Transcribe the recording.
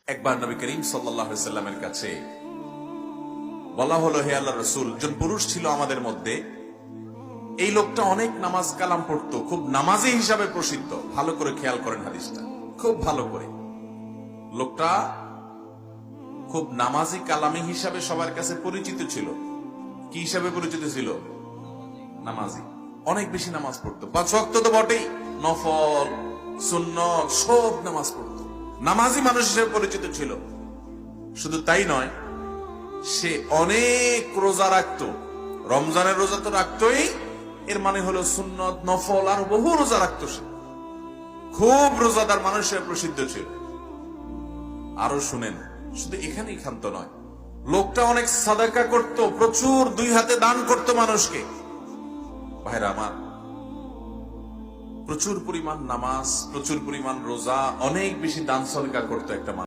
একবার নবী করিম সাল্লাল্লাহু আলাইহি সাল্লামের কাছে বলা হলো, হে আল্লাহর রাসূল, একজন পুরুষ ছিল আমাদের মধ্যে, এই লোকটা অনেক নামাজ কালাম পড়তো, খুব নামাজি হিসাবে প্রসিদ্ধ। ভালো করে খেয়াল করেন হাদিসটা, খুব ভালো করে। লোকটা খুব নামাজি কালামি হিসাবে সবার কাছে পরিচিত ছিল। কি হিসাবে পরিচিত ছিল? নামাজি। অনেক বেশি নামাজ পড়তো, 5 ওয়াক্ত তো বটেই, নফল সুন্নত সব নামাজ পড়তো, নামাজি মানুষ হিসেবে পরিচিত ছিল। শুধু তাই নয়, সে অনেক রোজা রাখতো। রমজানের রোজা তো রাখতোই, এর মানে হলো সুন্নত নফল আর বহু রোজা রাখতো সে। খুব রোজাদার মানুষ হিসেবে প্রসিদ্ধ ছিল। আরো শুনেন, শুধু এখানেই ক্ষান্ত নয়, লোকটা অনেক সাদাকা করত, প্রচুর 2 হাতে দান করত মানুষকে। ভাইরা আমার, প্রচুর পরিমাণ নামাজ, প্রচুর পরিমাণ রোজা, অনেক বেশি দান সদকা করতো একটা মানুষ।